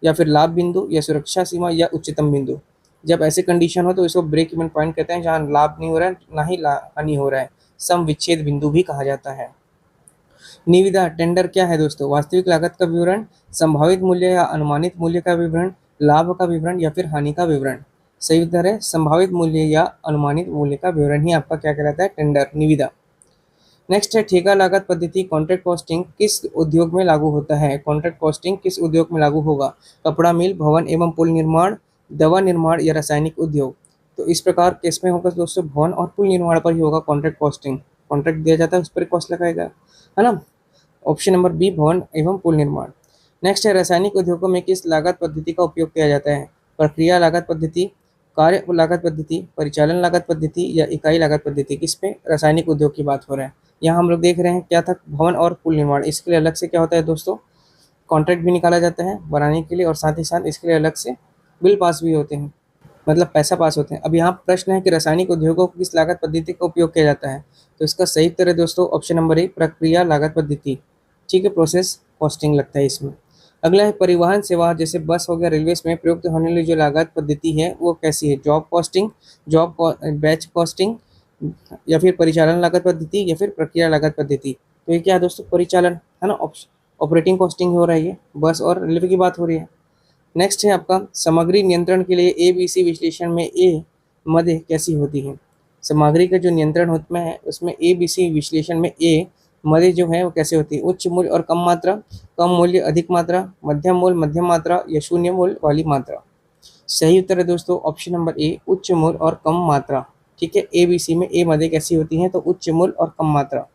या फिर लाभ बिंदु, या सुरक्षा सीमा, या उच्चतम बिंदु? जब ऐसे कंडीशन हो तो इसको ब्रेक इवन पॉइंट कहते हैं, जहां लाभ नहीं हो रहा है ना ही हानि हो रहा है। सम विच्छेद बिंदु भी कहा जाता है। निविदा टेंडर क्या है दोस्तों? वास्तविक लागत का विवरण, संभावित मूल्य या अनुमानित मूल्य का विवरण, लाभ का विवरण, या फिर हानि का विवरण? सही उत्तर है संभावित मूल्य या अनुमानित मूल्य का विवरण ही आपका क्या कहलाता है, टेंडर, निविदा। नेक्स्ट है ठेका लागत पद्धति, कॉन्ट्रैक्ट कॉस्टिंग किस उद्योग में लागू होता है? कॉन्ट्रैक्ट कॉस्टिंग किस उद्योग में लागू होगा? कपड़ा मिल, भवन एवं पुल निर्माण, दवा निर्माण या रासायनिक उद्योग? तो इस प्रकार किस में होगा दोस्तों? भवन और पुल निर्माण पर ही होगा कॉन्ट्रैक्ट कॉस्टिंग। कॉन्ट्रैक्ट दिया जाता है, उस पर कॉस्ट लगाएगा, है ना। ऑप्शन नंबर बी, भवन एवं पुल निर्माण। नेक्स्ट है रासायनिक उद्योगों में किस लागत पद्धति का उपयोग किया जाता है? प्रक्रिया लागत पद्धति, कार्य लागत पद्धति, परिचालन लागत पद्धति या इकाई लागत पद्धति? किस पे? रासायनिक उद्योग की बात हो रहा है। यहाँ हम लोग देख रहे हैं क्या था, भवन और पुल निर्माण। इसके लिए अलग से क्या होता है दोस्तों, कॉन्ट्रैक्ट भी निकाला जाता है बनाने के लिए, और साथ ही साथ इसके लिए अलग से बिल पास भी होते हैं, मतलब पैसा पास होते हैं। अब यहाँ प्रश्न है कि रासायनिक उद्योगों को किस लागत पद्धति का उपयोग किया जाता है? तो इसका सही उत्तर है दोस्तों ऑप्शन नंबर ए, प्रक्रिया लागत पद्धति। ठीक है, प्रोसेस कॉस्टिंग लगता है इसमें। अगला है परिवहन सेवा, जैसे बस हो गया, रेलवेज में प्रयुक्त होने वाली जो लागत पद्धति है वो कैसी है? जॉब कॉस्टिंग, बैच कॉस्टिंग, या फिर परिचालन लागत पद्धति, या फिर प्रक्रिया लागत पद्धति? तो ये क्या है दोस्तों, परिचालन, है ना। ऑपरेटिंग कॉस्टिंग हो रहा है, ये बस और रेलवे की बात हो रही है। नेक्स्ट है आपका सामग्री नियंत्रण के लिए एबीसी विश्लेषण में ए मद कैसी होती है? सामग्री का जो नियंत्रण होता है उसमें एबीसी विश्लेषण में ए मद जो है वो कैसे होती है? उच्च मूल्य और कम मात्रा, कम मूल्य अधिक मात्रा, मध्यम मूल्य मध्यम मात्रा या शून्य मूल्य वाली मात्रा? सही उत्तर है दोस्तों ऑप्शन नंबर ए, उच्च मूल्य और कम मात्रा। ठीक है, एबीसी में ए मदें कैसी होती हैं? तो उच्च मूल्य और कम मात्रा।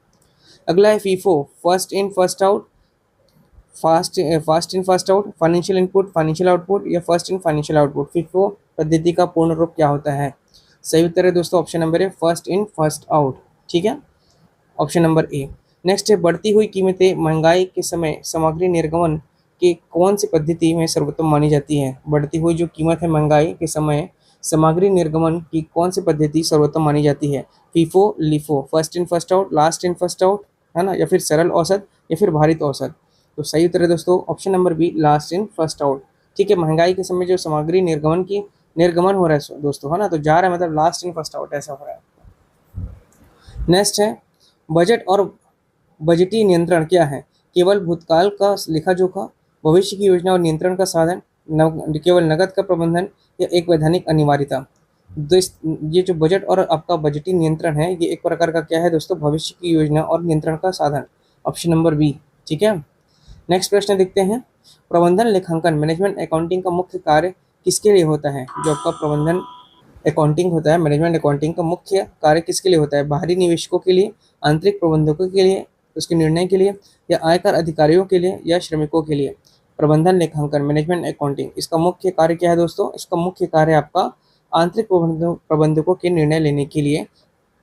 अगला है FIFO, first in first out, fast in first out, financial input financial output या first in financial output? FIFO पद्धति का पूर्ण रूप क्या होता है? सही उत्तर है दोस्तों option number A, first in first out. ठीक है, ऑप्शन नंबर ए। नेक्स्ट है बढ़ती हुई कीमतें महंगाई के समय सामग्री निर्गमन की कौन सी पद्धति में सर्वोत्तम मानी जाती है? बढ़ती हुई जो कीमत है महंगाई के समय सामग्री निर्गमन की कौन सी पद्धति सर्वोत्तम मानी जाती है? FIFO, LIFO, first in first out, last in first out, है ना, या फिर सरल औसत या फिर भारित औसत? तो सही उत्तर है दोस्तों option number B, last in first out. ठीक है, महंगाई के समय जो सामग्री निर्गमन हो रहा है दोस्तों, है ना, तो जा रहा है मतलब लास्ट इन फर्स्ट आउट ऐसा हो रहा है। नेक्स्ट है बजट और बजटीय नियंत्रण क्या है? केवल भूतकाल का लेखा जोखा, भविष्य की योजना और नियंत्रण का साधन, केवल नकद का प्रबंधन या एक वैधानिक अनिवार्यता? ये जो बजट और आपका बजटीय नियंत्रण है ये एक प्रकार का क्या है दोस्तों, भविष्य की योजना और नियंत्रण का साधन। Option number B. ठीक है, नेक्स्ट प्रश्न देखते हैं। प्रबंधन लेखांकन मैनेजमेंट अकाउंटिंग का मुख्य कार्य किसके लिए होता है? जो आपका प्रबंधन अकाउंटिंग होता है, मैनेजमेंट अकाउंटिंग का मुख्य कार्य किसके लिए होता है? बाहरी निवेशकों के लिए, आंतरिक प्रबंधकों के लिए, उसके निर्णय के लिए, या आयकर अधिकारियों के लिए, या श्रमिकों के लिए? प्रबंधन लेखांकन मैनेजमेंट अकाउंटिंग, इसका मुख्य कार्य क्या है दोस्तों? इसका मुख्य कार्य आपका आंतरिक प्रबंधकों के निर्णय लेने के लिए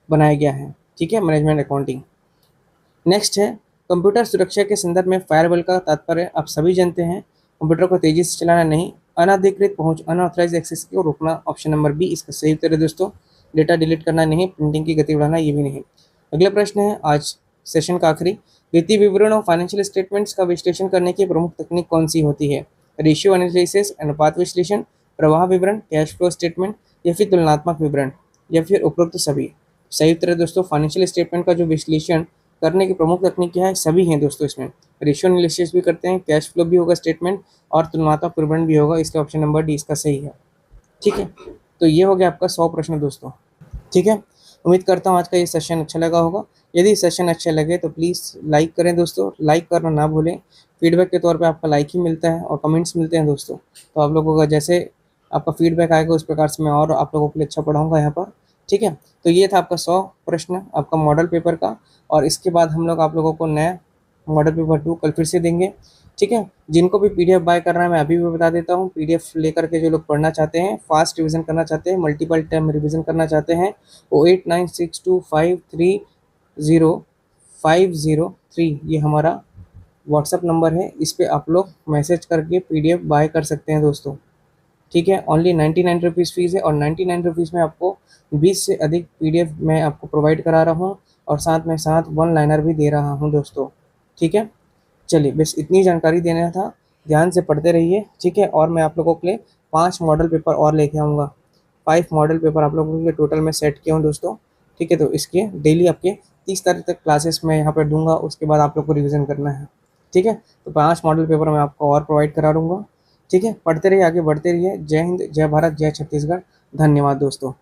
बनाया गया है। ठीक है, मैनेजमेंट अकाउंटिंग। नेक्स्ट है कंप्यूटर सुरक्षा के संदर्भ में फायरवॉल का तात्पर्य आप सभी जानते हैं, कंप्यूटर को तेजी से चलाना नहीं, अनाधिकृत पहुंच अनऑथराइज एक्सेस को रोकना। ऑप्शन नंबर बी इसका सही उत्तर है दोस्तों, डेटा डिलीट करना नहीं, प्रिंटिंग की गति बढ़ाना ये भी नहीं। अगला प्रश्न है आज सेशन का आखिरी, वित्तीय विवरण और फाइनेंशियल स्टेटमेंट्स का विश्लेषण करने की प्रमुख तकनीक कौन सी होती है? रेशियो एनालिसिस, अनुपात विश्लेषण, प्रवाह विवरण, कैश फ्लो स्टेटमेंट, या फिर तुलनात्मक विवरण, या फिर उपरोक्त सभी? सही उत्तर है दोस्तों फाइनेंशियल स्टेटमेंट का जो विश्लेषण करने की प्रमुख तकनीक क्या है? सभी हैं दोस्तों इसमें। रेशियो एनालिसिस भी करते हैं, कैश फ्लो भी होगा स्टेटमेंट, और तुलनात्मक विवरण भी होगा। इसका ऑप्शन नंबर डी इसका सही है। ठीक है, तो ये हो गया आपका 100 प्रश्न दोस्तों। ठीक है, उम्मीद करता हूँ आज का ये सेशन अच्छा लगा होगा। यदि सेशन अच्छा लगे तो प्लीज़ लाइक करें दोस्तों, लाइक करना ना भूलें। फीडबैक के तौर पे आपका लाइक ही मिलता है और कमेंट्स मिलते हैं दोस्तों। तो आप लोगों का जैसे आपका फीडबैक आएगा उस प्रकार से मैं और आप लोगों के लिए अच्छा पढ़ाऊँगा यहाँ पर। ठीक है, तो ये था आपका 100 प्रश्न आपका मॉडल पेपर का, और इसके बाद हम लोग आप लोगों को नया मॉडल पेपर 2 कल फिर से देंगे। ठीक है, जिनको भी पीडीएफ बाय करना है मैं अभी भी बता देता हूँ। पीडीएफ लेकर के जो लोग पढ़ना चाहते हैं, फास्ट रिवीजन करना चाहते हैं, मल्टीपल टाइम रिवीजन करना चाहते हैं, वो 8962530503 ये हमारा व्हाट्सअप नंबर है। इस पर आप लोग मैसेज करके पीडीएफ बाय कर सकते हैं दोस्तों। ठीक है, ओनली 99 रुपीज़ फीस है, और 99 रुपीज़ में आपको 20 से अधिक पीडीएफ मैं आपको प्रोवाइड करा रहा हूँ, और साथ में साथ 1 लाइनर भी दे रहा हूँ दोस्तों। ठीक है, चलिए बस इतनी जानकारी देना था, ध्यान से पढ़ते रहिए। ठीक है, और मैं आप लोगों के लिए 5 मॉडल पेपर और लेके आऊँगा। 5 मॉडल पेपर आप लोगों के लिए टोटल में सेट किया हूँ दोस्तों। ठीक है, तो इसके डेली आपके 30 तारीख तक क्लासेस मैं यहाँ पर दूंगा, उसके बाद आप लोग को रिविज़न करना है। ठीक है, तो 5 मॉडल पेपर मैं आपको और प्रोवाइड करा दूँगा। ठीक है, पढ़ते रहिए, आगे बढ़ते रहिए। जय हिंद, जय भारत, जय छत्तीसगढ़। धन्यवाद दोस्तों।